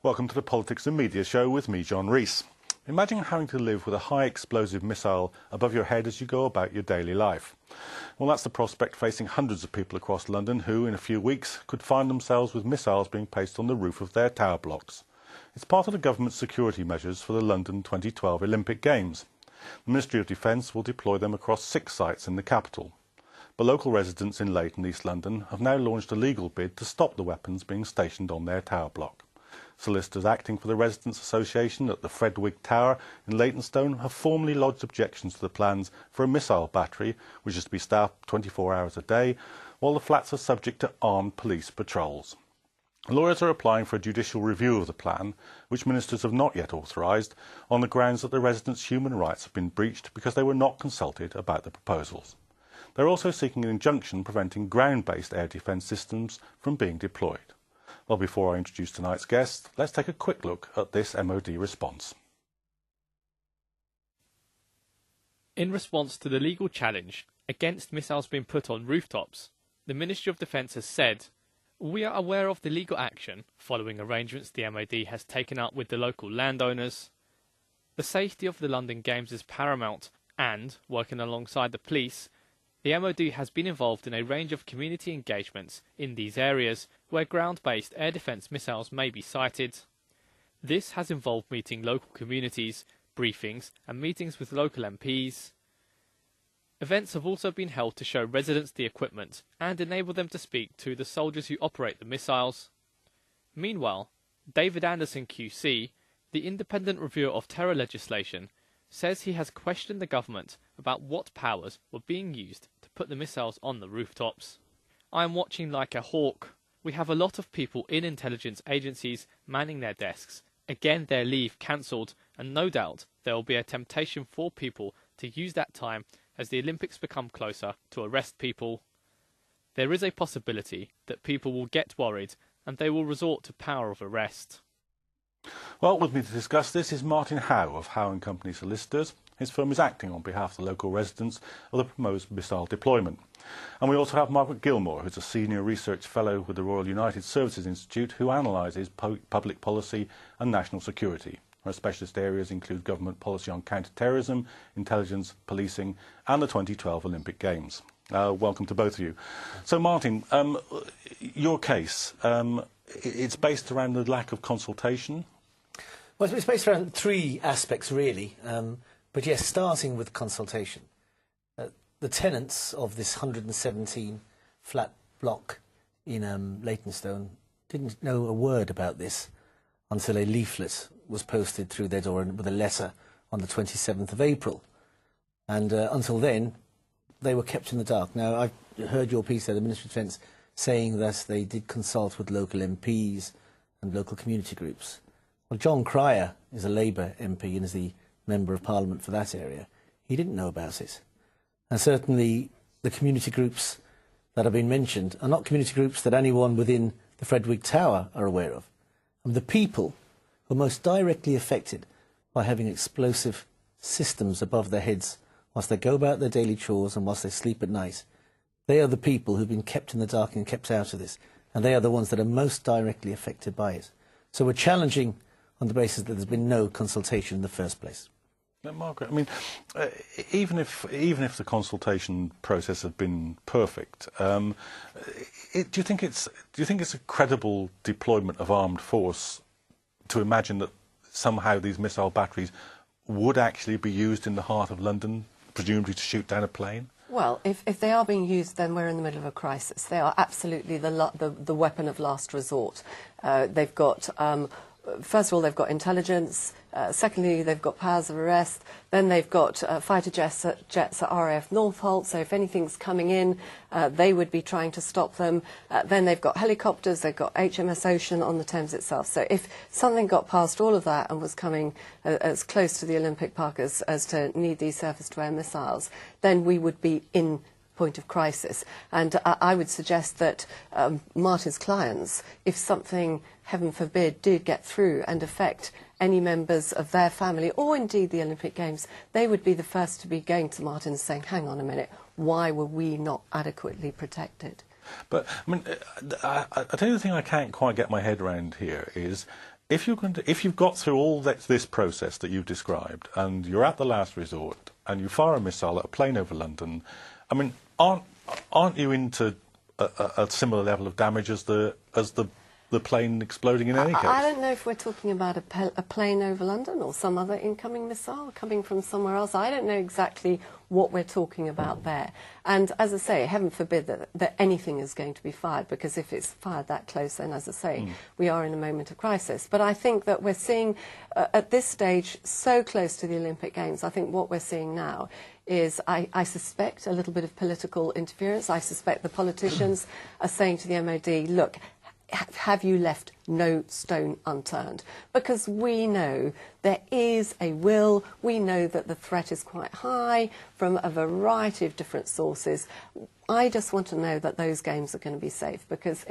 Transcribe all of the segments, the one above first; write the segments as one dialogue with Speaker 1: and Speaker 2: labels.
Speaker 1: Welcome to the Politics and Media Show with me, John Rees. Imagine having to live with a high explosive missile above your head as you go about your daily life. Well, that's the prospect facing hundreds of people across London who, in a few weeks, could find themselves with missiles being placed on the roof of their tower blocks. It's part of the government's security measures for the London 2012 Olympic Games. The Ministry of Defence will deploy them across 6 sites in the capital. But local residents in Leighton, East London, have now launched a legal bid to stop the weapons being stationed on their tower block. Solicitors acting for the Residents' Association at the Fredwig Tower in Leytonstone have formally lodged objections to the plans for a missile battery, which is to be staffed 24 hours a day, while the flats are subject to armed police patrols. Lawyers are applying for a judicial review of the plan, which ministers have not yet authorised, on the grounds that the residents' human rights have been breached because they were not consulted about the proposals. They're also seeking an injunction preventing ground-based air defence systems from being deployed. Well, before I introduce tonight's guest, let's take a quick look at this MOD response.
Speaker 2: In response to the legal challenge against missiles being put on rooftops, the Ministry of Defence has said, "We are aware of the legal action following arrangements the MOD has taken up with the local landowners. The safety of the London Games is paramount and, working alongside the police, the MOD has been involved in a range of community engagements in these areas where ground-based air defence missiles may be sighted. This has involved meeting local communities, briefings and meetings with local MPs. Events have also been held to show residents the equipment and enable them to speak to the soldiers who operate the missiles." Meanwhile, David Anderson QC, the independent reviewer of terror legislation, says he has questioned the government about what powers were being used to put the missiles on the rooftops. "I am watching like a hawk. We have a lot of people in intelligence agencies manning their desks, again their leave cancelled, and no doubt there will be a temptation for people to use that time as the Olympics become closer to arrest people. There is a possibility that people will get worried and they will resort to power of arrest."
Speaker 1: Well, with me to discuss this is Martin Howe of Howe & Company Solicitors. His firm is acting on behalf of the local residents of the proposed missile deployment. And we also have Margaret Gilmore, who's a Senior Research Fellow with the Royal United Services Institute, who analyses public policy and national security. Her specialist areas include government policy on counter-terrorism, intelligence, policing and the 2012 Olympic Games. Welcome to both of you. So, Martin, your case, it's based around the lack of consultation?
Speaker 3: Well, it's based around 3 aspects, really. But yes, starting with consultation. The tenants of this 117 flat block in Leytonstone didn't know a word about this until a leaflet was posted through their door with a letter on the 27th of April. And until then, they were kept in the dark. Now, I've heard your piece there, the Ministry of Defence, saying that they did consult with local MPs and local community groups. Well, John Cryer is a Labour MP and is the Member of Parliament for that area. He didn't know about it. And certainly the community groups that have been mentioned are not community groups that anyone within the Fredwig Tower are aware of. And the people who are most directly affected by having explosive systems above their heads whilst they go about their daily chores and whilst they sleep at night, they are the people who've been kept in the dark and kept out of this. And they are the ones that are most directly affected by it. So we're challenging on the basis that there's been no consultation in the first place.
Speaker 1: Now, Margaret, I mean, even if the consultation process had been perfect, do you think it's a credible deployment of armed force to imagine that somehow these missile batteries would actually be used in the heart of London, presumably to shoot down a plane?
Speaker 4: Well, if they are being used, then we're in the middle of a crisis. They are absolutely the weapon of last resort. They've got, first of all, they've got intelligence. Secondly, they've got powers of arrest. Then they've got fighter jets at RAF Northolt. So if anything's coming in, they would be trying to stop them. Then they've got helicopters. They've got HMS Ocean on the Thames itself. So if something got past all of that and was coming as close to the Olympic Park as to need these surface-to-air missiles, then we would be in point of crisis. And I would suggest that Martin's clients, if something, heaven forbid, did get through and affect any members of their family or indeed the Olympic Games, they would be the first to be going to Martin and saying, hang on a minute, why were we not adequately protected?
Speaker 1: But, I mean, I tell you the thing I can't quite get my head around here is if you've got through all this process that you've described, and you're at the last resort, and you fire a missile at a plane over London, I mean, aren't you into a similar level of damage as the plane exploding in any case?
Speaker 4: I don't know if we're talking about a plane over London or some other incoming missile coming from somewhere else. I don't know exactly what we're talking about there. And as I say, heaven forbid that anything is going to be fired, because if it's fired that close, then as I say, we are in a moment of crisis. But I think that we're seeing, at this stage, so close to the Olympic Games, I think what we're seeing now is, I suspect, a little bit of political interference. I suspect the politicians are saying to the MOD, look, have you left no stone unturned? Because we know there is a will, we know that the threat is quite high from a variety of different sources. I just want to know that those games are going to be safe, because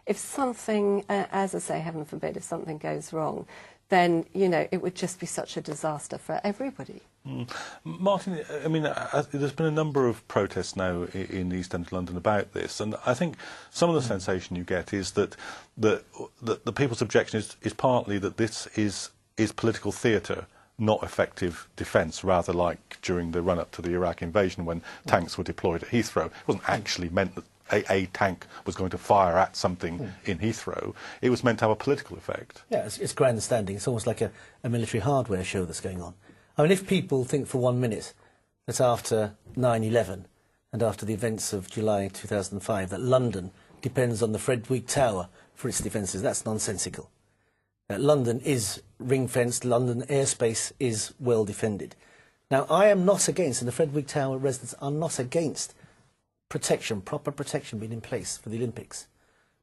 Speaker 4: if something, as I say, heaven forbid, if something goes wrong, then, you know, it would just be such a disaster for everybody.
Speaker 1: Martin, I mean, there's been a number of protests now in East End of London about this, and I think some of the sensation you get is that the people's objection is partly that this is political theatre, not effective defence, rather like during the run-up to the Iraq invasion when tanks were deployed at Heathrow. It wasn't actually meant that a tank was going to fire at something in Heathrow. It was meant to have a political effect.
Speaker 3: Yeah, it's grandstanding. It's almost like a military hardware show that's going on. I mean, if people think for 1 minute that after 9/11 and after the events of July 2005 that London depends on the Fredwick Tower for its defences, that's nonsensical. London is ring-fenced, London airspace is well defended. Now, I am not against, and the Fredwick Tower residents are not against, protection, proper protection being in place for the Olympics.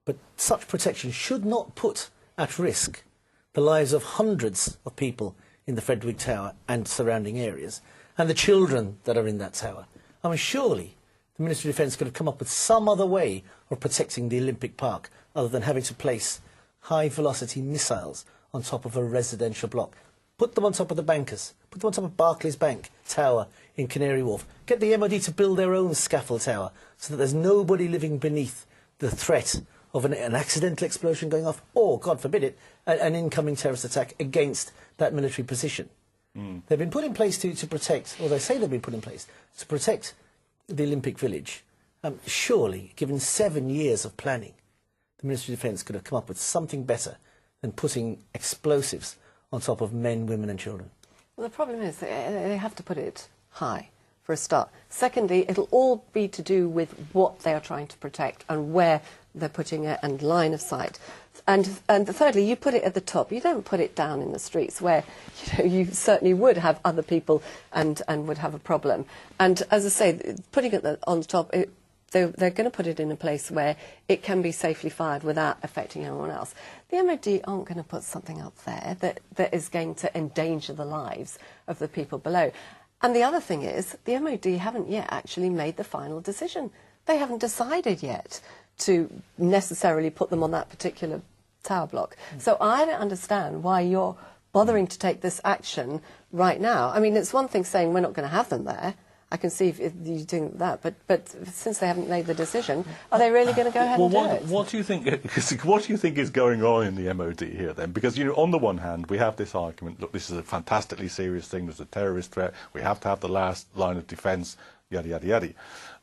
Speaker 3: But such protection should not put at risk the lives of hundreds of people in the Fredwick Tower and surrounding areas, and the children that are in that tower. I mean, surely the Ministry of Defence could have come up with some other way of protecting the Olympic Park other than having to place high-velocity missiles on top of a residential block. Put them on top of the bankers. Put them on top of Barclays Bank Tower in Canary Wharf. Get the MOD to build their own scaffold tower so that there's nobody living beneath the threat of an accidental explosion going off, or, God forbid it, an incoming terrorist attack against that military position. They've been put in place to protect, or they say they've been put in place, to protect the Olympic Village. Surely, given 7 years of planning, the Ministry of Defence could have come up with something better than putting explosives on top of men, women and children.
Speaker 4: Well, the problem is they have to put it high, for a start. Secondly, it'll all be to do with what they are trying to protect and where they're putting it and line of sight. And thirdly, you put it at the top. You don't put it down in the streets where, you know, you certainly would have other people and would have a problem. And as I say, putting it on the top, they're going to put it in a place where it can be safely fired without affecting anyone else. The MOD aren't going to put something up there that is going to endanger the lives of the people below. And the other thing is, the MOD haven't yet actually made the final decision. They haven't decided yet to necessarily put them on that particular tower block. So I don't understand why you're bothering to take this action right now. I mean, it's one thing saying we're not going to have them there. I can see if you're doing that, but since they haven't made the decision, are they really going to go ahead and do it?
Speaker 1: What do you think? What do you think is going on in the MOD here then? Because, you know, on the one hand, we have this argument: look, this is a fantastically serious thing. There's a terrorist threat. We have to have the last line of defence. Yada yada yada.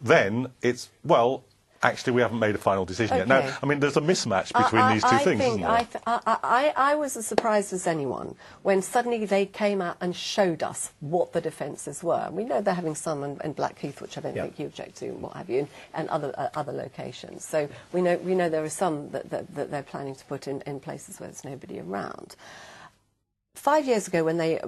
Speaker 1: Then it's, well, actually, we haven't made a final decision yet. Now, I mean, there's a mismatch between these two things, isn't there?
Speaker 4: I was as surprised as anyone when suddenly they came out and showed us what the defences were. We know they're having some in Blackheath, which I don't think you object to, and what have you, and other locations. So we know there are some that they're planning to put in places where there's nobody around. 5 years ago, when they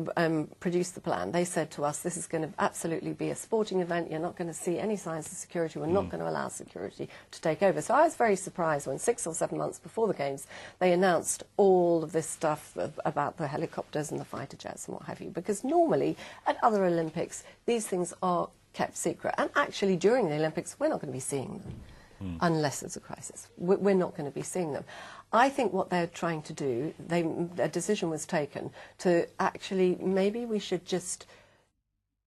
Speaker 4: produced the plan, they said to us, this is going to absolutely be a sporting event. You're not going to see any signs of security. We're not going to allow security to take over. So I was very surprised when 6 or 7 months before the Games, they announced all of this stuff about the helicopters and the fighter jets and what have you. Because normally, at other Olympics, these things are kept secret. And actually, during the Olympics, we're not going to be seeing them. Unless there's a crisis. We're not going to be seeing them. I think what they're trying to do, a decision was taken to actually, maybe we should just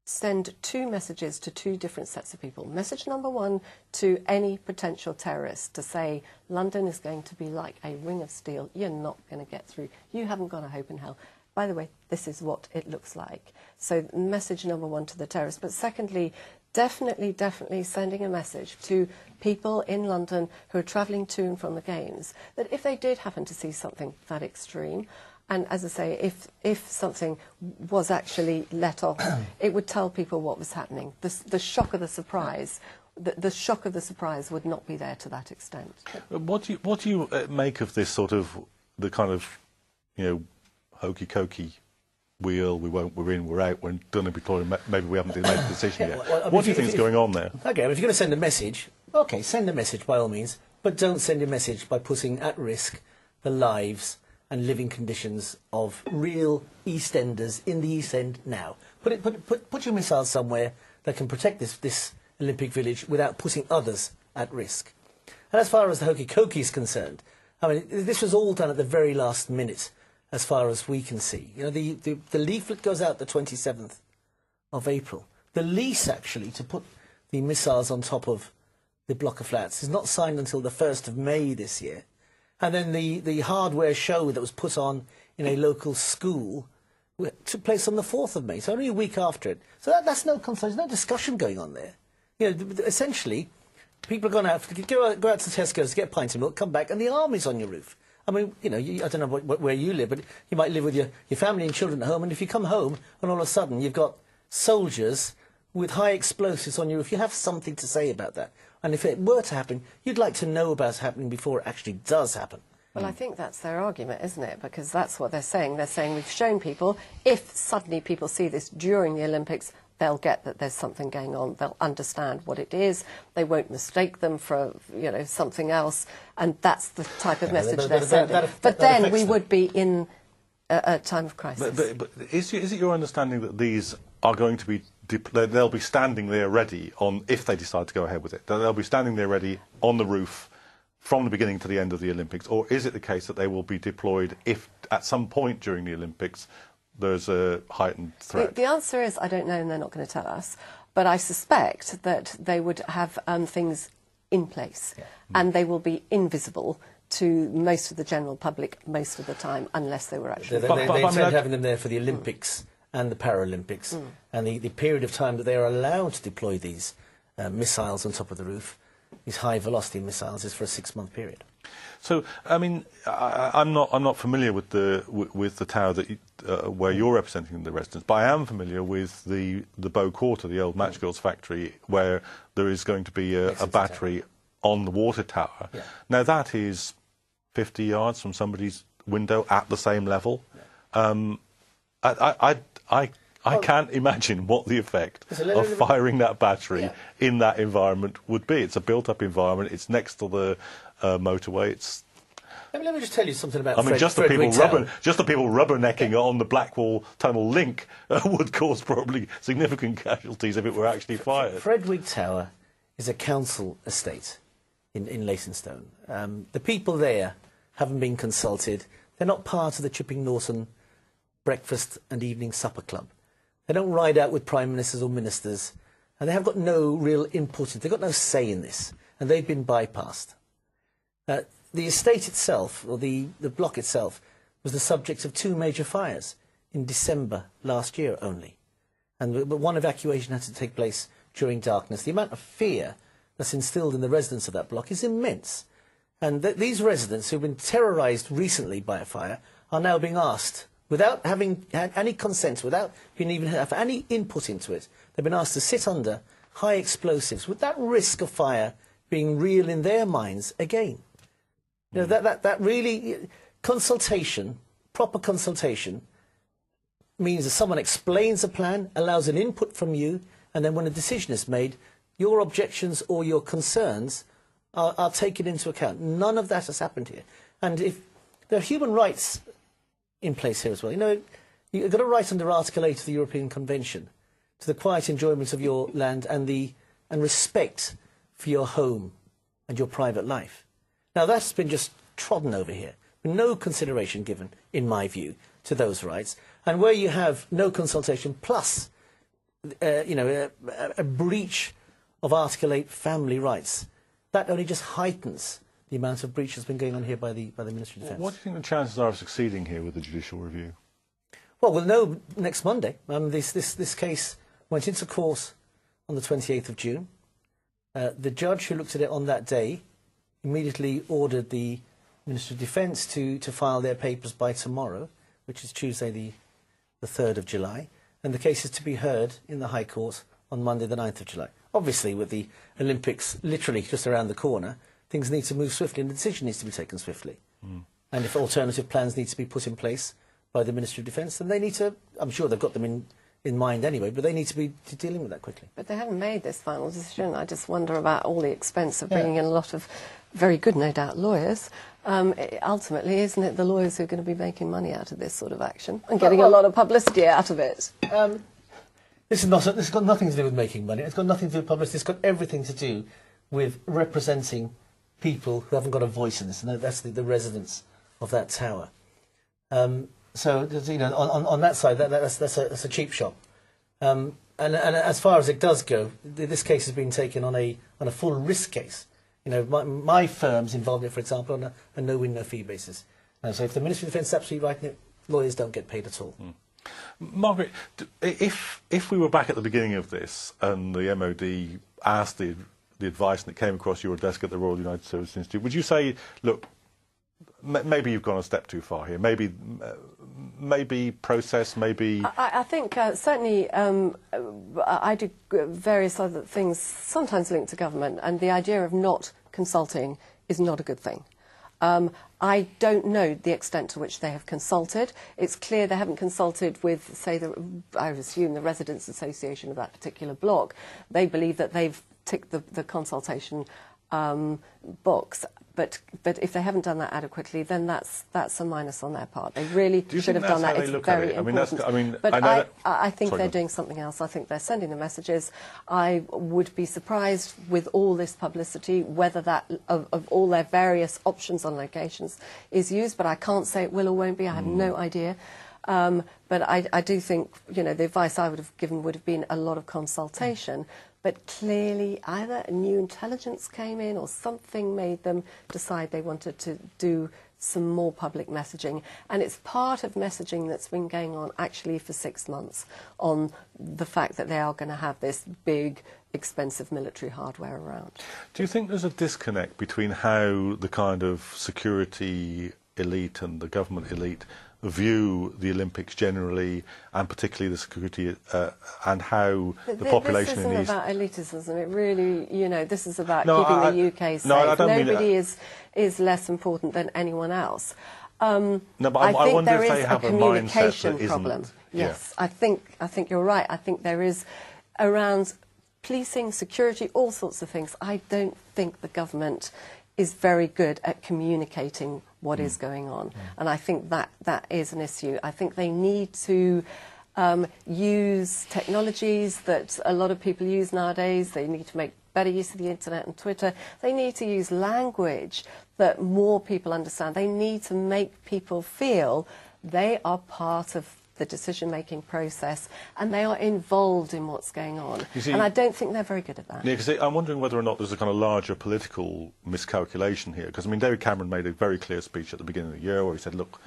Speaker 4: send two messages to two different sets of people. Message number one to any potential terrorist to say, London is going to be like a ring of steel. You're not going to get through. You haven't got a hope in hell. By the way, this is what it looks like. So message number one to the terrorists. But secondly, definitely sending a message to people in London who are travelling to and from the games that if they did happen to see something that extreme, and as I say, if something was actually let off, it would tell people what was happening. The shock of the surprise, the shock of the surprise would not be there to that extent.
Speaker 1: What do you make of this sort of the kind of, you know, hokey cokey? We're in, we're out, we're done and deployed, maybe we haven't made a decision yet. What do you think is going on there?
Speaker 3: Okay, well, if you're going to send a message, okay, send a message by all means, but don't send a message by putting at risk the lives and living conditions of real East Enders in the East End now. Put your missiles somewhere that can protect this Olympic Village without putting others at risk. And as far as the hokey cokey is concerned, I mean, this was all done at the very last minute, as far as we can see. You know, the leaflet goes out the 27th of April. The lease, actually, to put the missiles on top of the block of flats is not signed until the 1st of May this year. And then the hardware show that was put on in a local school took place on the 4th of May, so only a week after it. So that's no conversation, no discussion going on there. You know, essentially, people are going out, go out to Tesco's, get a pint of milk, come back, and the army's on your roof. I mean, you know, I don't know where you live, but you might live with your family and children at home, and if you come home and all of a sudden you've got soldiers with high explosives on you, if you have something to say about that, and if it were to happen, you'd like to know about it happening before it actually does happen.
Speaker 4: Well, I think that's their argument, isn't it? Because that's what they're saying. They're saying we've shown people, if suddenly people see this during the Olympics, they'll get that there's something going on. They'll understand what it is. They won't mistake them for, you know, something else. And that's the type of message they're sending. But then we would be in a time of crisis.
Speaker 1: But is it your understanding that these are going to be, they'll be standing there ready on, if they decide to go ahead with it, they'll be standing there ready on the roof from the beginning to the end of the Olympics? Or is it the case that they will be deployed if at some point during the Olympics there's a heightened threat?
Speaker 4: The answer is I don't know, and they're not going to tell us. But I suspect that they would have things in place, and they will be invisible to most of the general public most of the time, unless they were actually...
Speaker 3: They intend having them there for the Olympics and the Paralympics, and the period of time that they are allowed to deploy these missiles on top of the roof, these high-velocity missiles, is for a 6-month period.
Speaker 1: So, I mean, I'm not familiar with the tower that where you're representing the residents, but I am familiar with the Bow Quarter, the old Match Girls factory, where there is going to be a battery on the water tower. Yeah. Now that is 50 yards from somebody's window at the same level. Yeah. I can't imagine what the effect of firing that battery in that environment would be. It's a built-up environment. It's next to the motorway. It's...
Speaker 3: Let me just tell you something about.
Speaker 1: I mean, just the people rubbernecking on the Blackwall Tunnel link would cause probably significant casualties if it were actually fired.
Speaker 3: Fredwig Tower is a council estate in Leytonstone. The people there haven't been consulted. They're not part of the Chipping Norton breakfast and evening supper club. They don't ride out with prime ministers or ministers, and they have got no real input. They've got no say in this, and they've been bypassed. The estate itself, or the block itself, was the subject of 2 major fires in December last year only. But one evacuation had to take place during darkness. The amount of fear that's instilled in the residents of that block is immense. And these residents who've been terrorised recently by a fire are now being asked, without having had any consent, without being even have any input into it, they've been asked to sit under high explosives with that risk of fire being real in their minds again. You know, that really, consultation, proper consultation, means that someone explains a plan, allows an input from you, and then when a decision is made, your objections or your concerns are taken into account. None of that has happened here. And if there are human rights in place here as well. You know, you've got a right under Article 8 of the European Convention to the quiet enjoyment of your land and respect for your home and your private life. Now, that's been just trodden over here. No consideration given, in my view, to those rights. And where you have no consultation plus a breach of Article 8 family rights, that only just heightens the amount of breach that's been going on here by the Ministry of Defence.
Speaker 1: What do you think the chances are of succeeding here with the judicial review?
Speaker 3: Well, we'll know next Monday. This case went into court on the 28th of June. The judge who looked at it on that day immediately ordered the Ministry of Defence to file their papers by tomorrow, which is Tuesday the 3rd of July. And the case is to be heard in the High Court on Monday the 9th of July. Obviously, with the Olympics literally just around the corner, things need to move swiftly and the decision needs to be taken swiftly. And if alternative plans need to be put in place by the Ministry of Defence, then they need to, I'm sure they've got them in mind anyway, but they need to be dealing with that quickly.
Speaker 4: But they haven't made this final decision. I just wonder about all the expense of bringing in a lot of very good, no doubt, lawyers. Ultimately, isn't it the lawyers who are going to be making money out of this sort of action and getting a lot of publicity out of it?
Speaker 3: This has got nothing to do with making money. It's got nothing to do with publicity. It's got everything to do with representing people who haven't got a voice in this, and that's the residents of that tower. So, on that side, that's a cheap shot. And as far as it does go, this case has been taken on a full risk case. My firm's involved in it, for example, on a no-win, no-fee basis. So if the Ministry of Defence is absolutely right in it, lawyers don't get paid at all.
Speaker 1: Margaret, if we were back at the beginning of this and the MOD asked the advice and it came across your desk at the Royal United Service Institute, would you say, look, maybe you've gone a step too far here, maybe process, maybe...
Speaker 4: I think certainly I do various other things, sometimes linked to government, and the idea of not consulting is not a good thing. I don't know the extent to which they have consulted. It's clear they haven't consulted with, say, I assume the Residents' Association of that particular block. They believe that they've ticked the consultation box. But if they haven't done that adequately, then that's a minus on their part. They really should have done that. It's very important. But I think they're doing something else. I think they're sending the messages. I would be surprised with all this publicity whether that, of all their various options on locations, is used. But I can't say it will or won't be. I have no idea. But I do think, the advice I would have given would have been a lot of consultation. But clearly either new intelligence came in or something made them decide they wanted to do some more public messaging. And it's part of messaging that's been going on actually for 6 months on the fact that they are going to have this big, expensive military hardware around.
Speaker 1: Do you think there's a disconnect between how the kind of security elite and the government elite view the Olympics generally, and particularly the security, and how the population in these...
Speaker 4: This isn't about elitism, it really, this is about keeping the UK safe.
Speaker 1: No, I don't
Speaker 4: Nobody is less important than anyone else.
Speaker 1: No, but I wonder if they have a mindset that isn't...
Speaker 4: problem. Yes, yeah. I think you're right. I think there is, around policing, security, all sorts of things. I don't think the government is very good at communicating what is going on. And I think that is an issue. I think they need to use technologies that a lot of people use nowadays. They need to make better use of the internet and Twitter. They need to use language that more people understand. They need to make people feel they are part of the decision-making process and they are involved in what's going on. See, and I don't think they're very good at that.
Speaker 1: Yeah, because I'm wondering whether or not there's a kind of larger political miscalculation here. Because, David Cameron made a very clear speech at the beginning of the year where he said, look,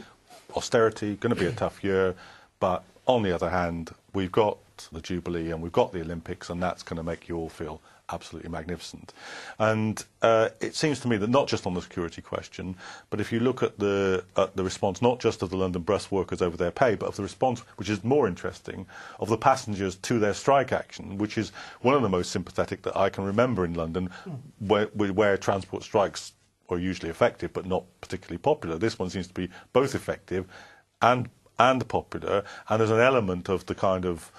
Speaker 1: austerity, going to be a tough year, but on the other hand, we've got the Jubilee and we've got the Olympics, and that's going to make you all feel absolutely magnificent. And it seems to me that not just on the security question, but if you look at the response not just of the London bus workers over their pay, but of the response, which is more interesting, of the passengers to their strike action, which is one of the most sympathetic that I can remember in London, where transport strikes are usually effective but not particularly popular. This one seems to be both effective and popular, and there's an element of the kind of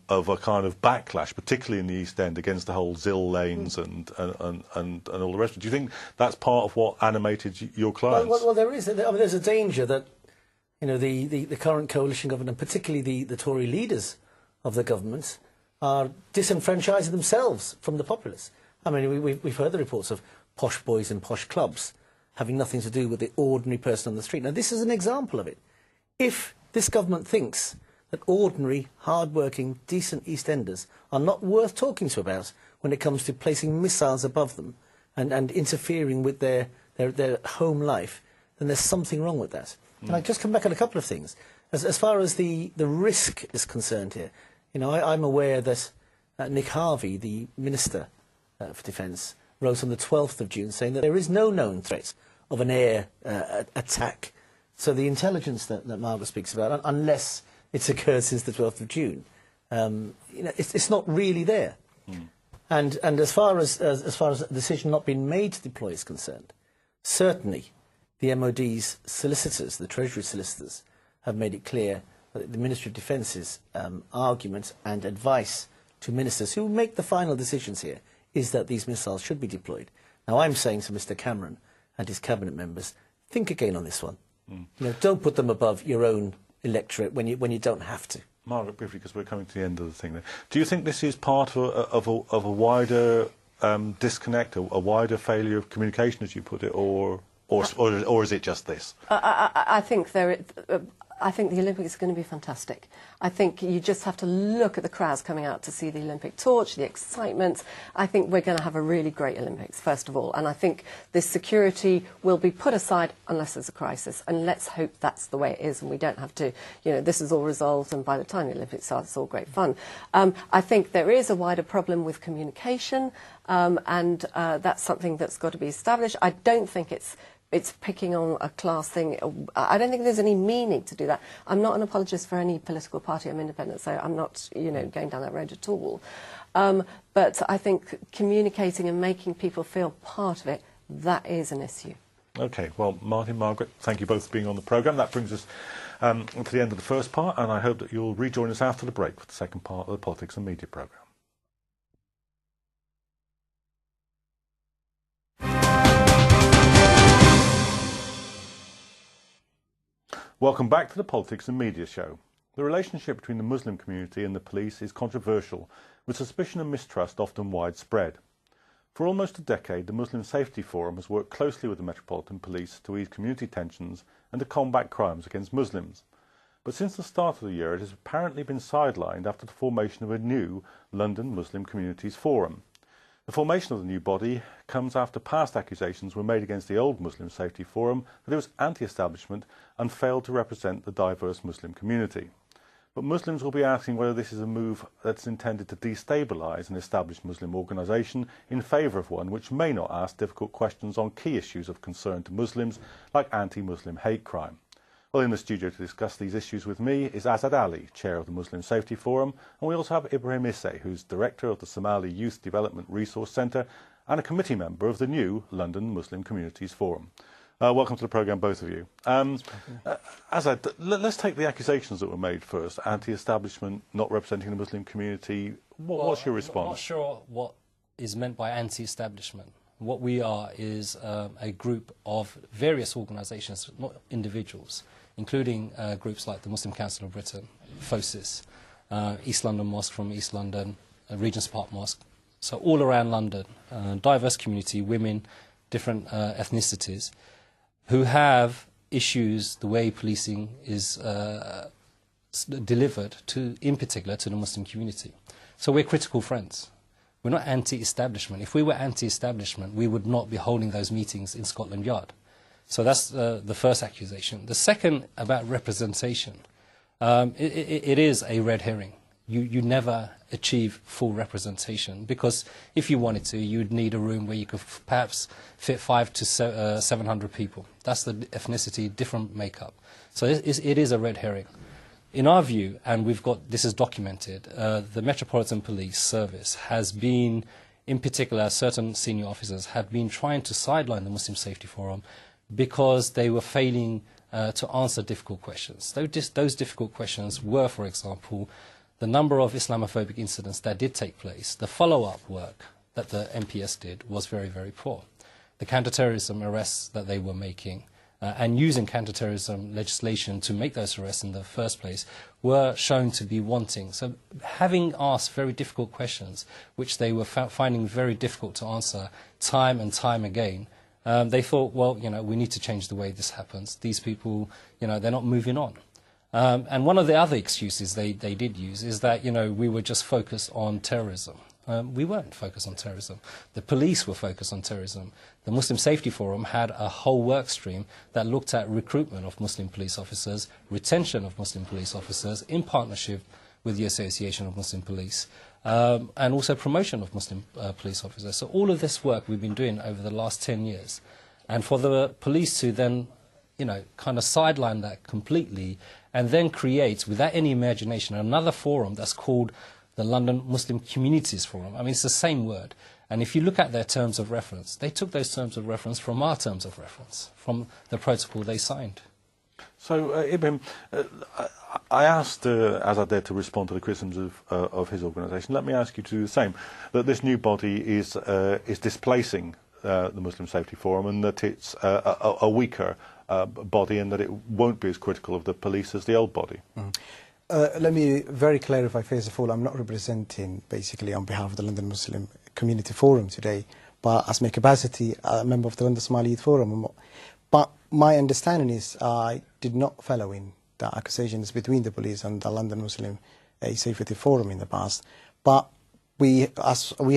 Speaker 1: of a kind of backlash, particularly in the East End, against the whole ZIL lanes and all the rest of it. Do you think that's part of what animated your clients?
Speaker 3: Well, there is. There's a danger that the current coalition government, and particularly the Tory leaders of the government, are disenfranchising themselves from the populace. We've heard the reports of posh boys and posh clubs having nothing to do with the ordinary person on the street. Now, this is an example of it. If this government thinks that ordinary, hard-working, decent East Enders are not worth talking to about when it comes to placing missiles above them and interfering with their home life, then there's something wrong with that. And I just come back on a couple of things. As far as the risk is concerned here, you know, I'm aware that Nick Harvey, the Minister for Defence, wrote on the 12th of June saying that there is no known threat of an air attack. So the intelligence that Margaret speaks about, unless it's occurred since the 12th of June, you know, it's not really there. And as far as a decision not being made to deploy is concerned, certainly the MOD's solicitors, the Treasury solicitors, have made it clear that the Ministry of Defence's argument and advice to ministers who make the final decisions here is that these missiles should be deployed. Now, I'm saying to Mr Cameron and his cabinet members, think again on this one. You know, don't put them above your own electorate when you don't have to.
Speaker 1: Margaret, briefly, because we're coming to the end of the thing there. Do you think this is part of a wider disconnect, a wider failure of communication, as you put it, or is it just this?
Speaker 4: I think I think the Olympics are going to be fantastic. I think you just have to look at the crowds coming out to see the Olympic torch, the excitement. I think we're going to have a really great Olympics, first of all. And I think this security will be put aside unless there's a crisis. And let's hope that's the way it is and we don't have to, you know, this is all resolved and by the time the Olympics start, it's all great fun. I think there is a wider problem with communication and that's something that's got to be established. I don't think it's picking on a class thing. I don't think there's any meaning to do that. I'm not an apologist for any political party. I'm independent, so I'm not, you know, going down that road at all. But I think communicating and making people feel part of it, that is an issue.
Speaker 1: OK, well, Martin, Margaret, thank you both for being on the programme. That brings us to the end of the first part, and I hope that you'll rejoin us after the break for the second part of the Politics and Media programme. Welcome back to the Politics and Media show. The relationship between the Muslim community and the police is controversial, with suspicion and mistrust often widespread. For almost a decade, the Muslim Safety Forum has worked closely with the Metropolitan Police to ease community tensions and to combat crimes against Muslims. But since the start of the year, it has apparently been sidelined after the formation of a new London Muslim Communities Forum. The formation of the new body comes after past accusations were made against the old Muslim Safety Forum that it was anti-establishment and failed to represent the diverse Muslim community. But Muslims will be asking whether this is a move that's intended to destabilise an established Muslim organisation in favour of one which may not ask difficult questions on key issues of concern to Muslims like anti-Muslim hate crime. Well, in the studio to discuss these issues with me is Azad Ali, Chair of the Muslim Safety Forum, and we also have Ibrahim Isse, who's Director of the Somali Youth Development Resource Centre and a committee member of the new London Muslim Communities Forum. Welcome to the programme, both of you. Azad, let's take the accusations that were made first. Anti-establishment, not representing the Muslim community. What's your response?
Speaker 5: I'm not sure what is meant by anti-establishment. What we are is a group of various organisations, not individuals, including groups like the Muslim Council of Britain, FOSIS, East London Mosque from East London, Regent's Park Mosque. So all around London, diverse community, women, different ethnicities, who have issues the way policing is delivered to, in particular, to the Muslim community. So we're critical friends. We're not anti-establishment. If we were anti-establishment, we would not be holding those meetings in Scotland Yard. So that's the first accusation. The second, about representation, it is a red herring. You never achieve full representation, because if you wanted to, you'd need a room where you could perhaps fit 500 to 700 people. That's the ethnicity, different makeup. So it is a red herring. In our view, and this is documented, the Metropolitan Police Service has been, in particular, certain senior officers have been trying to sideline the Muslim Safety Forum because they were failing to answer difficult questions. Those difficult questions were, for example, the number of Islamophobic incidents that did take place. The follow-up work that the MPS did was very, very poor. The counter-terrorism arrests that they were making and using counter-terrorism legislation to make those arrests in the first place were shown to be wanting. So having asked very difficult questions, which they were finding very difficult to answer time and time again, they thought, well, we need to change the way this happens. These people, they're not moving on. And one of the other excuses they did use is that, we were just focused on terrorism. We weren't focused on terrorism. The police were focused on terrorism. The Muslim Safety Forum had a whole work stream that looked at recruitment of Muslim police officers, retention of Muslim police officers in partnership with the Association of Muslim Police, and also promotion of Muslim police officers. So all of this work we've been doing over the last 10 years. And for the police to then, kind of sideline that completely and then create, without any imagination, another forum that's called the London Muslim Communities Forum. I mean, it's the same word. And if you look at their terms of reference, they took those terms of reference from our terms of reference, from the protocol they signed.
Speaker 1: So, Ibrahim, I asked Azad to respond to the criticisms of his organisation. Let me ask you to do the same, that this new body is displacing the Muslim Safety Forum, and that it's a weaker body, and that it won't be as critical of the police as the old body.
Speaker 6: Let me very clarify, first of all, I'm not representing, basically, on behalf of the London Muslim Community Forum today, but as my capacity, a member of the London Somali Youth Forum. But my understanding is I did not follow in the accusations between the police and the London Muslim Safety Forum in the past. But we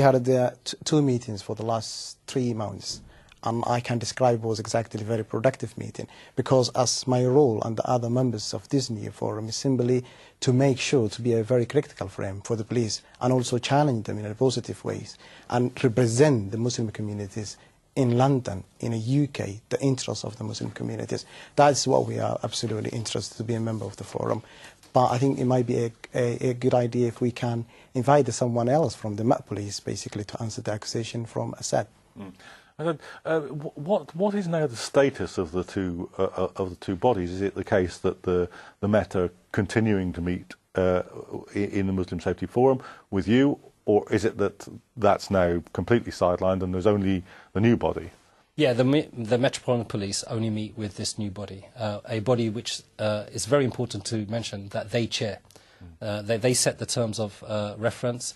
Speaker 6: had two meetings for the last 3 months, and I can describe was exactly a very productive meeting, because as my role and the other members of this new forum is simply to make sure to be a very critical frame for the police and also challenge them in a positive ways and represent the Muslim communities in London, in the UK, the interests of the Muslim communities. That's what we are absolutely interested to be a member of the forum. But I think it might be a good idea if we can invite someone else from the Met Police, basically, to answer the accusation from Azad.
Speaker 1: What is now the status of the two bodies? Is it the case that the Met are continuing to meet in the Muslim Safety Forum with you, or is it that that's now completely sidelined and there's only the new body?
Speaker 5: Yeah, the Metropolitan Police only meet with this new body, a body which is very important to mention that they chair. They set the terms of reference.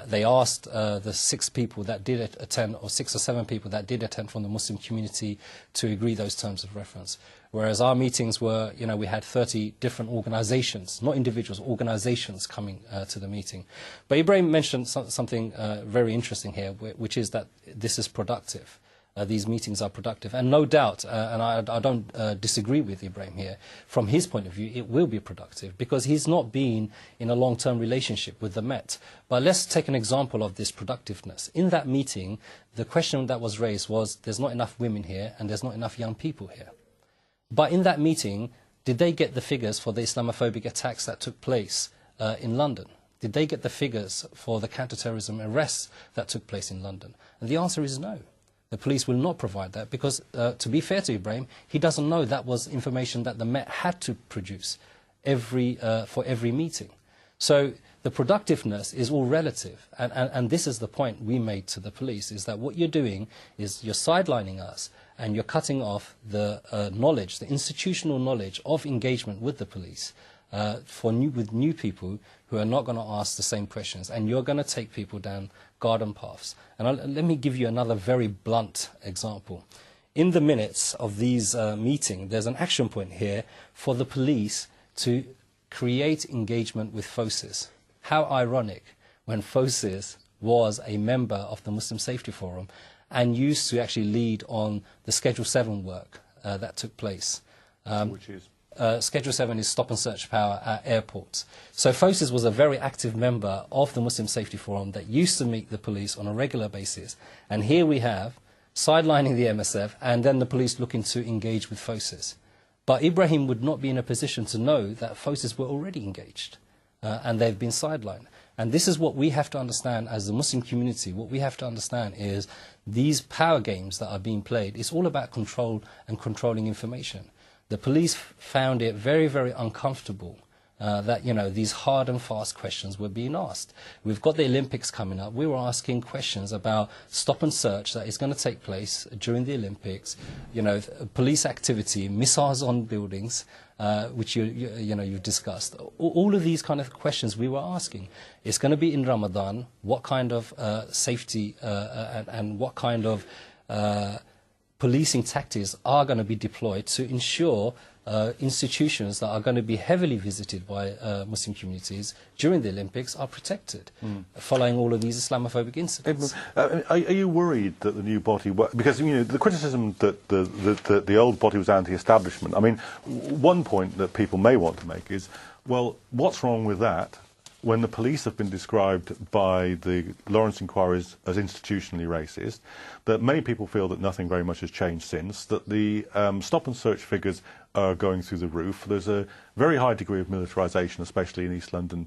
Speaker 5: They asked the 6 people that did attend, or 6 or 7 people that did attend from the Muslim community, to agree those terms of reference. Whereas our meetings were, we had 30 different organisations, not individuals, organisations coming to the meeting. But Ibrahim mentioned something very interesting here, which is that this is productive. These meetings are productive, and no doubt, and I don't disagree with Ibrahim here, from his point of view it will be productive, because he's not been in a long-term relationship with the Met. But let's take an example of this productiveness. In that meeting, the question that was raised was, there's not enough women here and there's not enough young people here. But in that meeting, did they get the figures for the Islamophobic attacks that took place in London? Did they get the figures for the counter-terrorism arrests that took place in London? And the answer is no. The police will not provide that because, to be fair to Ibrahim, he doesn't know that was information that the Met had to produce for every meeting. So the productiveness is all relative, and this is the point we made to the police, is that what you're doing is you're sidelining us and you're cutting off the knowledge, the institutional knowledge of engagement with the police with new people who are not going to ask the same questions, and you're going to take people down garden paths. And let me give you another very blunt example. In the minutes of these meetings, there's an action point here for the police to create engagement with FOSIS. How ironic, when FOSIS was a member of the Muslim Safety Forum and used to actually lead on the Schedule 7 work that took place.
Speaker 1: Which is?
Speaker 5: Schedule 7 is stop and search power at airports. So FOSIS was a very active member of the Muslim Safety Forum that used to meet the police on a regular basis. And here we have sidelining the MSF and then the police looking to engage with FOSIS. But Ibrahim would not be in a position to know that FOSIS were already engaged and they've been sidelined. And this is what we have to understand as the Muslim community. What we have to understand is these power games that are being played, it's all about control and controlling information. The police found it very, very uncomfortable that, these hard and fast questions were being asked. We've got the Olympics coming up. We were asking questions about stop and search that is going to take place during the Olympics, police activity, missiles on buildings, which you've discussed. All of these kind of questions we were asking. It's going to be in Ramadan. What kind of safety and what kind of policing tactics are going to be deployed to ensure institutions that are going to be heavily visited by Muslim communities during the Olympics are protected, following all of these Islamophobic incidents.
Speaker 1: Are you worried that the new body, because the criticism that the old body was anti-establishment, I mean, one point that people may want to make is, well, what's wrong with that when the police have been described by the Lawrence inquiries as institutionally racist, that many people feel that nothing very much has changed since, that the stop and search figures are going through the roof, there's a very high degree of militarisation, especially in East London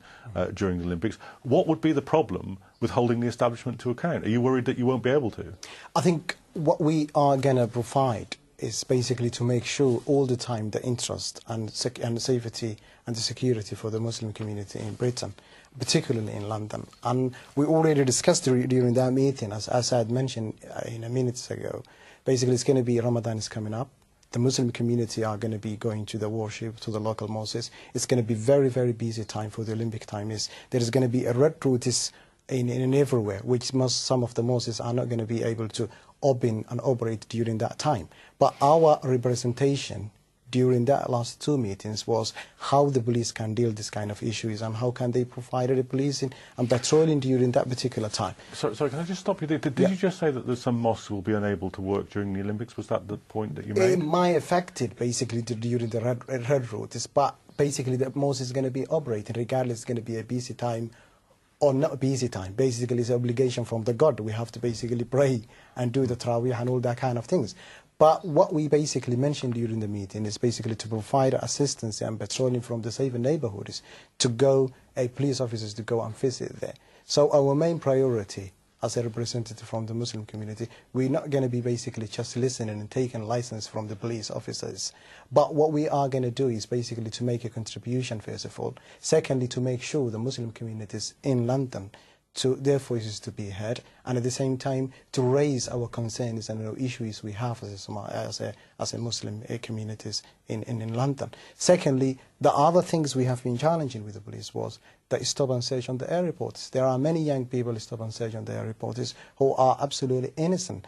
Speaker 1: during the Olympics. What would be the problem with holding the establishment to account? Are you worried that you won't be able to?
Speaker 6: I think what we are going to provide is basically to make sure all the time the interest and the safety and the security for the Muslim community in Britain, particularly in London. And we already discussed during that meeting, as I had mentioned in a minute ago, basically it's going to be Ramadan is coming up. The Muslim community are going to be going to the worship, to the local mosques. It's going to be very, very busy time for the Olympic time. There is going to be a red route in everywhere, which some of the mosques are not going to be able to open and operate during that time. But our representation during that last two meetings was how the police can deal with this kind of issues and how can they provide the policing and patrolling during that particular time.
Speaker 1: Sorry, can I just stop you there? Did you just say that some mosques will be unable to work during the Olympics? Was that the point that you made?
Speaker 6: It might affect it basically during the red routes, but basically the mosque is going to be operating regardless. It's going to be a busy time or not a busy time. Basically it's an obligation from the God. We have to basically pray and do the Taraweeh and all that kind of things. But what we basically mentioned during the meeting is basically to provide assistance and patrolling from the safer neighbourhoods police officers to go and visit there. So our main priority as a representative from the Muslim community, we're not going to be basically just listening and taking license from the police officers. But what we are going to do is basically to make a contribution, first of all. Secondly, to make sure the Muslim communities in London, to their voices to be heard, and at the same time to raise our concerns and our issues we have as a Muslim communities in London. Secondly, the other things we have been challenging with the police was the stop and search on the airports. There are many young people stop and search on the airports who are absolutely innocent,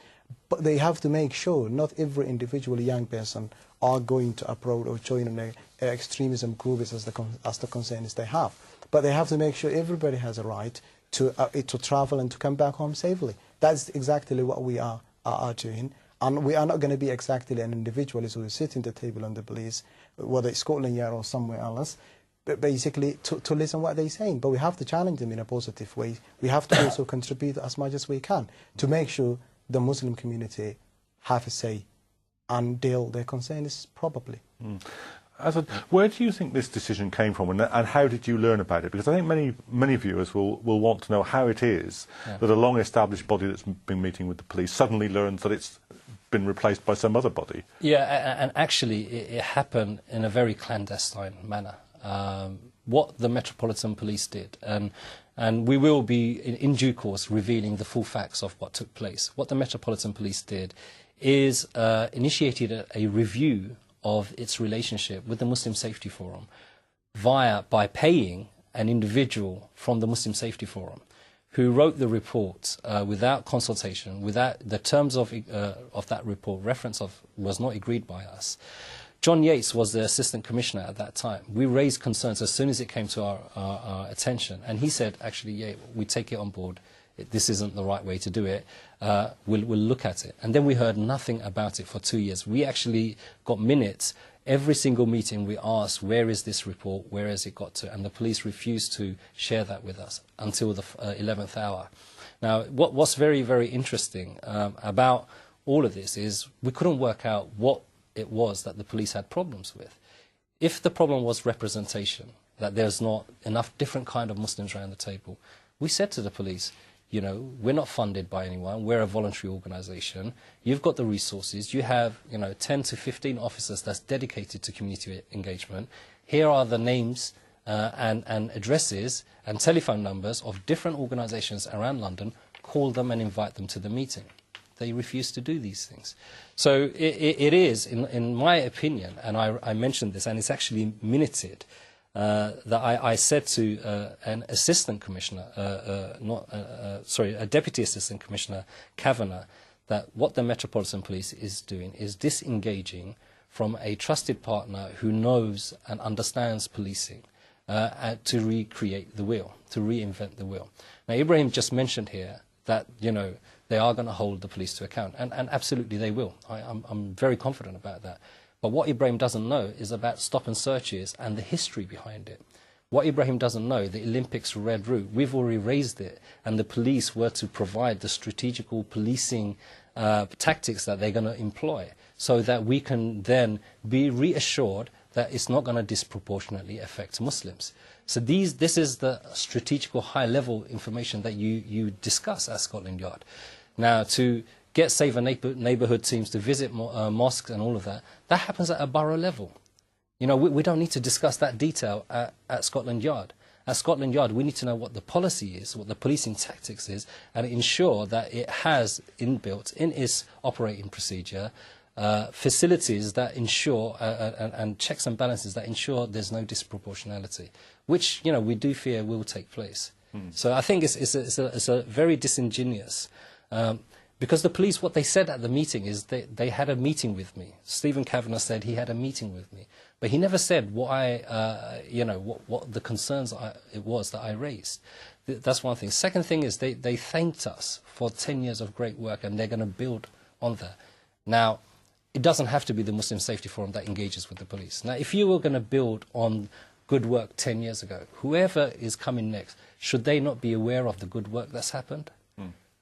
Speaker 6: but they have to make sure not every individual young person are going to approach or join an extremism group as the concerns they have. But they have to make sure everybody has a right to travel and to come back home safely. That's exactly what we are doing. And we are not going to be exactly an individual who is sitting at the table on the police, whether it's Scotland Yard or somewhere else, but basically to listen what they're saying. But we have to challenge them in a positive way. We have to also contribute as much as we can to make sure the Muslim community have a say and deal their concerns properly.
Speaker 1: Azad, where do you think this decision came from, and how did you learn about it? Because I think many viewers will want to know how it is that a long-established body that's been meeting with the police suddenly learns that it's been replaced by some other body. Yeah,
Speaker 5: and actually it happened in a very clandestine manner. What the Metropolitan Police did, and we will be, in due course, revealing the full facts of what took place. What the Metropolitan Police did is initiated a review of its relationship with the Muslim Safety Forum by paying an individual from the Muslim Safety Forum who wrote the report without consultation, without the terms of that report, was not agreed by us. John Yates was the Assistant Commissioner at that time. We raised concerns as soon as it came to our attention, and he said, actually, yeah, we take it on board. This isn't the right way to do it. We'll look at it. And then we heard nothing about it for 2 years. We actually got minutes. Every single meeting we asked, where is this report? Where has it got to? And the police refused to share that with us until the 11th hour. Now, what's very, very interesting about all of this is we couldn't work out what it was that the police had problems with. If the problem was representation, that there's not enough different kind of Muslims around the table, we said to the police, you know, we're not funded by anyone. We're a voluntary organisation. You've got the resources. You have, 10 to 15 officers that's dedicated to community engagement. Here are the names and addresses and telephone numbers of different organisations around London. Call them and invite them to the meeting. They refuse to do these things. So it is, in my opinion, and I mentioned this, and it's actually minuted, that I said to an assistant commissioner, a deputy assistant commissioner, Kavanagh, that what the Metropolitan Police is doing is disengaging from a trusted partner who knows and understands policing to recreate the wheel, to reinvent the wheel. Now, Ibrahim just mentioned here that, you know, they are going to hold the police to account, and absolutely they will. I'm very confident about that. But what Ibrahim doesn't know is about stop and searches and the history behind it. What Ibrahim doesn't know, the Olympics red route, we've already raised it, and the police were to provide the strategical policing tactics that they're going to employ, so that we can then be reassured that it's not going to disproportionately affect Muslims. So this is the strategical high-level information that you discuss at Scotland Yard. Now, to get safer neighbourhood teams to visit mosques and all of that, that happens at a borough level. You know, we don't need to discuss that detail at Scotland Yard. At Scotland Yard, we need to know what the policy is, what the policing tactics is, and ensure that it has inbuilt in its operating procedure facilities that ensure and checks and balances that ensure there's no disproportionality, which, you know, we do fear will take place. So I think it's a very disingenuous. Because the police, what they said at the meeting is they had a meeting with me. Stephen Kavanagh said he had a meeting with me, but he never said what what the concerns it was that I raised. That's one thing. Second thing is they thanked us for 10 years of great work, and they're going to build on that. Now, it doesn't have to be the Muslim Safety Forum that engages with the police. Now, if you were going to build on good work 10 years ago, whoever is coming next, should they not be aware of the good work that's happened?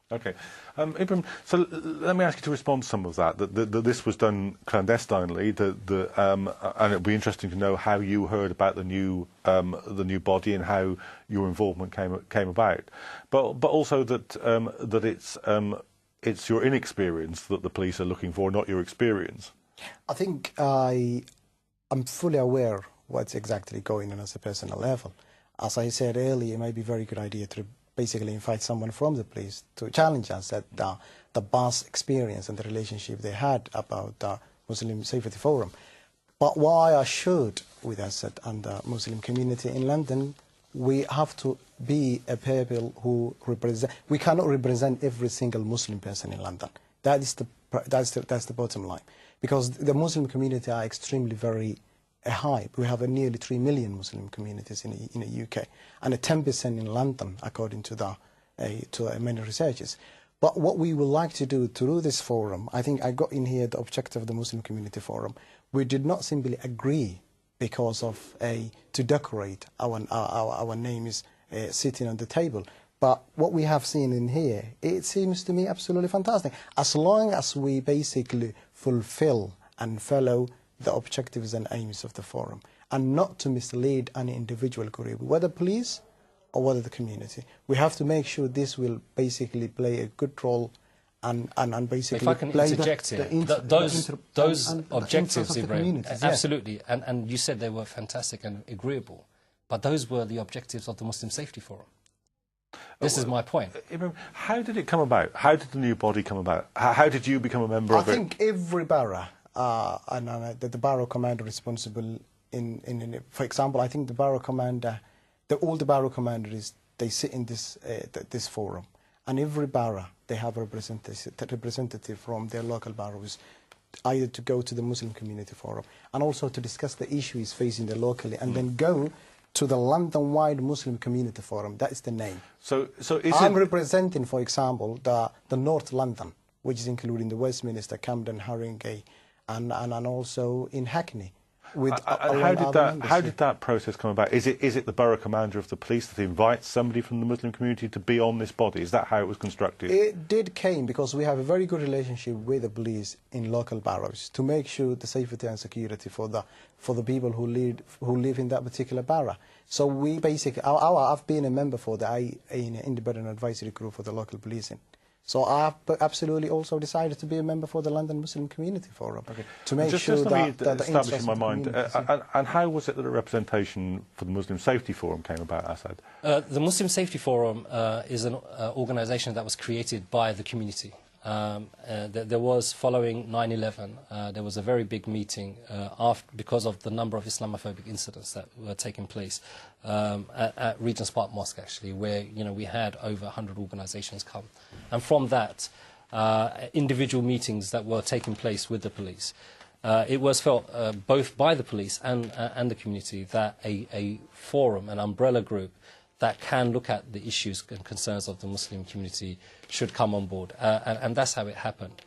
Speaker 1: Okay. Ibrahim, so let me ask you to respond to some of that this was done clandestinely, and it'd be interesting to know how you heard about the new body and how your involvement came about, but also that it's your inexperience that the police are looking for, not your experience.
Speaker 6: I think I'm fully aware what's exactly going on at a personal level. As I said earlier, it might be a very good idea to basically invite someone from the police to challenge us at the past experience and the relationship they had about the Muslim Safety Forum. But why I should with us and the Muslim community in London, we have to be a people who represent. We cannot represent every single Muslim person in London. That's the bottom line, because the Muslim community are extremely very high. We have nearly 3 million Muslim communities in the UK, and a 10% in London, according to many researchers. But what we would like to do through this forum, I think I got in here the objective of the Muslim Community Forum. We did not simply agree because of to decorate our names sitting on the table. But what we have seen in here, it seems to me absolutely fantastic. As long as we basically fulfill and follow the objectives and aims of the forum, and not to mislead any individual group, whether police or whether the community. We have to make sure this will basically play a good role and basically
Speaker 5: if I can
Speaker 6: play
Speaker 5: interject here, those objectives, Ibrahim, absolutely, and you said they were fantastic and agreeable, but those were the objectives of the Muslim Safety Forum. This is my point.
Speaker 1: Ibrahim, how did it come about? How did the new body come about? How did you become a member of it?
Speaker 6: I think every borough, the borough commander responsible for example, I think the borough commander, all the borough commanders, they sit in this forum, and every borough they have a representative from their local boroughs, either to go to the Muslim Community Forum and also to discuss the issues facing them locally, and then go to the London-wide Muslim Community Forum. That is the name.
Speaker 1: So
Speaker 6: I'm representing, for example, the North London, which is including the Westminster, Camden, Haringey, and also in Hackney.
Speaker 1: How did that process come about? Is it the borough commander of the police that invites somebody from the Muslim community to be on this body? Is that how it was constructed?
Speaker 6: It came because we have a very good relationship with the police in local boroughs to make sure the safety and security for the people who live in that particular borough. So we basically, I've been a member for the independent advisory group for the local policing. So I absolutely also decided to be a member for the London Muslim Community Forum, to make sure that the
Speaker 1: establish in my mind. And how was it that a representation for the Muslim Safety Forum came about, Azad?
Speaker 5: The Muslim Safety Forum is an organisation that was created by the community. There was, following 9/11, there was a very big meeting because of the number of Islamophobic incidents that were taking place at Regent's Park Mosque, actually, where we had over 100 organisations come, and from that, individual meetings that were taking place with the police. it was felt both by the police and the community that a forum, an umbrella group that can look at the issues and concerns of the Muslim community should come on board, and that's how it happened.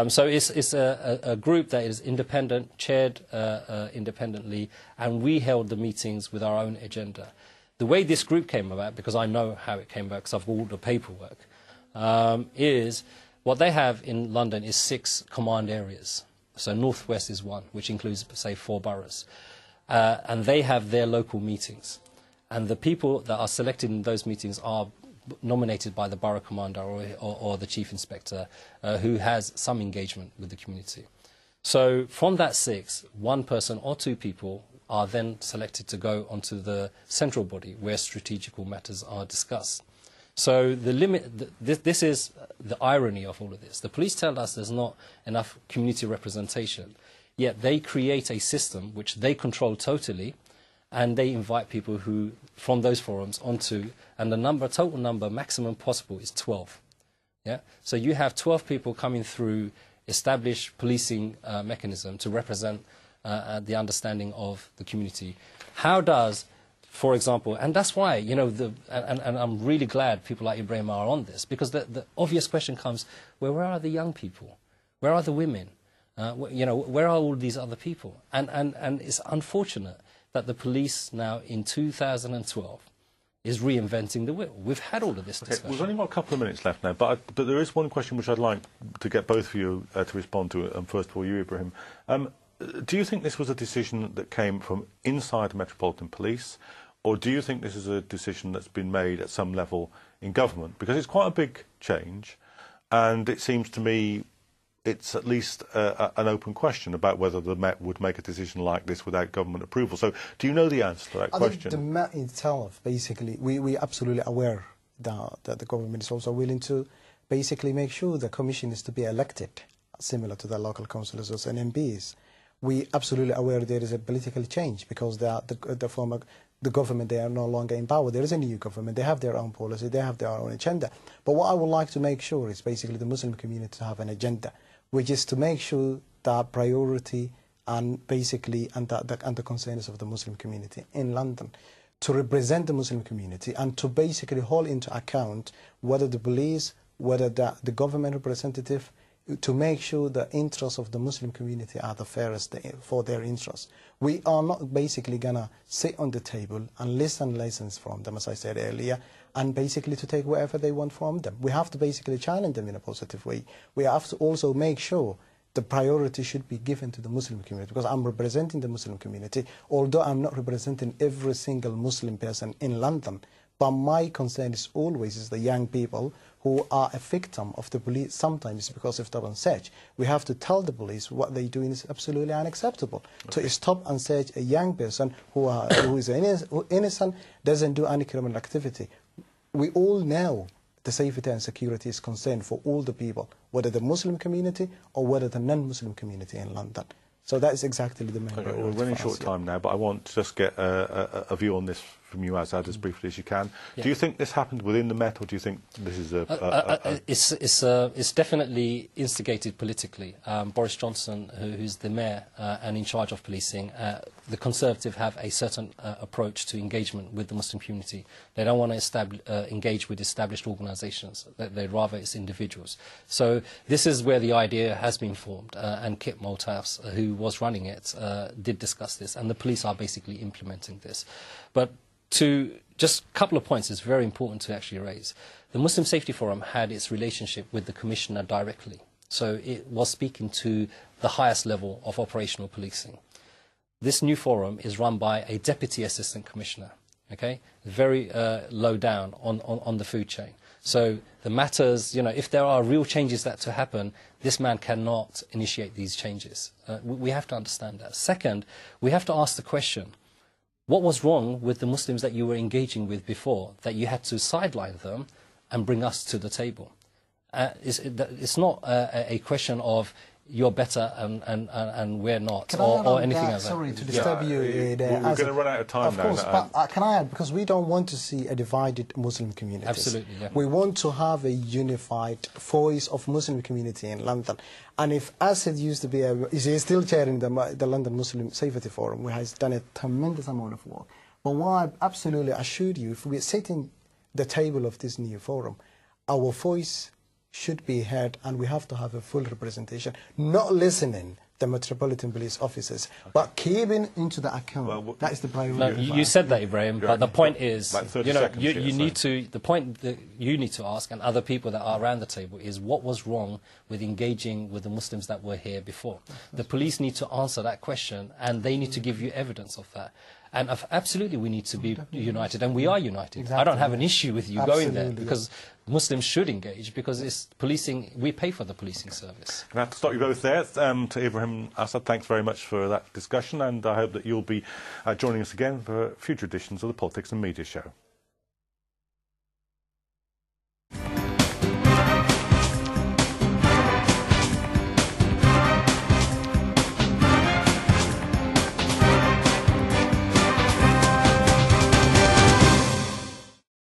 Speaker 5: So it's a group that is independent, chaired independently, and we held the meetings with our own agenda. The way this group came about, because I know how it came about because I've got all the paperwork, is what they have in London is 6 command areas. So Northwest is one, which includes, say, 4 boroughs. And they have their local meetings. And the people that are selected in those meetings are nominated by the borough commander or the chief inspector, who has some engagement with the community. So from that 6, 1 person or 2 people are then selected to go onto the central body where strategical matters are discussed. So this is the irony of all of this. The police tell us there's not enough community representation, yet they create a system which they control totally, and they invite people who from those forums onto, and the total number maximum possible is 12. Yeah, so you have 12 people coming through established policing mechanism to represent the understanding of the community. How does, for example, and that's why, you know, and I'm really glad people like Ibrahim are on this, because the obvious question comes, well, where are the young people? Where are the women? You know, where are all these other people? And it's unfortunate that the police now in 2012 is reinventing the wheel. We've had all of this discussion.
Speaker 1: We've only got a couple of minutes left now, but there is one question which I'd like to get both of you to respond to. First of all, you, Ibrahim. Do you think this was a decision that came from inside the Metropolitan Police, or do you think this is a decision that's been made at some level in government? Because it's quite a big change, and it seems to me it's at least an open question about whether the Met would make a decision like this without government approval. So do you know the answer to that question?
Speaker 6: I think the Met itself, basically, we're absolutely aware that the government is also willing to basically make sure the commission is to be elected, similar to the local councillors and MPs. We absolutely aware there is a political change because the government, they are no longer in power. There is a new government. They have their own policy. They have their own agenda. But what I would like to make sure is basically the Muslim community to have an agenda, which is to make sure that priority and basically and the concerns of the Muslim community in London, to represent the Muslim community and to basically hold into account whether the police, whether the government representative, to make sure the interests of the Muslim community are the fairest for their interests. We are not basically going to sit on the table and listen lessons from them, as I said earlier, and basically to take whatever they want from them. We have to basically challenge them in a positive way. We have to also make sure the priority should be given to the Muslim community, because I'm representing the Muslim community, although I'm not representing every single Muslim person in London. But my concern is always the young people who are a victim of the police, sometimes because of stop and search. We have to tell the police what they're doing is absolutely unacceptable. Okay. To stop and search a young person who is innocent, doesn't do any criminal activity. We all know the safety and security is concerned for all the people, whether the Muslim community or whether the non-Muslim community in London. So that is exactly the main priority.
Speaker 1: We're running short time now, but I want to just get a view on this from you, Azad, as briefly as you can. Yeah. Do you think this happened within the Met, or do you think this is
Speaker 5: It's definitely instigated politically. Boris Johnson, who's the mayor and in charge of policing, the Conservatives have a certain approach to engagement with the Muslim community. They don't want to engage with established organisations. They'd rather it's individuals. So this is where the idea has been formed, and Kit Malthouse, who was running it, did discuss this, and the police are basically implementing this. But to just a couple of points is very important to actually raise. The Muslim Safety Forum had its relationship with the Commissioner directly. So it was speaking to the highest level of operational policing. This new forum is run by a Deputy Assistant Commissioner, okay? Very low down on the food chain. So the matters, you know, if there are real changes that to happen, this man cannot initiate these changes. We have to understand that. Second, we have to ask the question, what was wrong with the Muslims that you were engaging with before, that you had to sideline them and bring us to the table? It's not a question of you're better and we're not,
Speaker 6: Can I add
Speaker 5: or
Speaker 6: on
Speaker 5: anything
Speaker 6: that?
Speaker 5: else.
Speaker 6: Sorry to disturb you there.
Speaker 1: We're going to run out of time
Speaker 6: of
Speaker 1: now.
Speaker 6: Of course, but can I add, because we don't want to see a divided Muslim community.
Speaker 5: Absolutely, yeah.
Speaker 6: We want to have a unified voice of Muslim community in London. And if Azad used to be, he's still chairing the London Muslim Safety Forum, who has done a tremendous amount of work. But what I absolutely assure you, if we're sitting the table of this new forum, our voice should be heard, and we have to have a full representation, not listening the Metropolitan Police officers, but keeping into the account. Well, that is the priority.
Speaker 5: No, you said that, Ibrahim, but the point is,
Speaker 1: you know,
Speaker 5: you need to, the point that you need to ask, and other people that are around the table, is what was wrong with engaging with the Muslims that were here before? The police need to answer that question, and they need to give you evidence of that. And absolutely, we need to be united, and we are united.
Speaker 6: Exactly.
Speaker 5: I don't have an issue with you going there, because Muslims should engage, because it's policing. We pay for the policing service.
Speaker 1: I have to stop you both there. To Ibrahim, Azad, thanks very much for that discussion, and I hope that you'll be joining us again for future editions of the Politics and Media Show.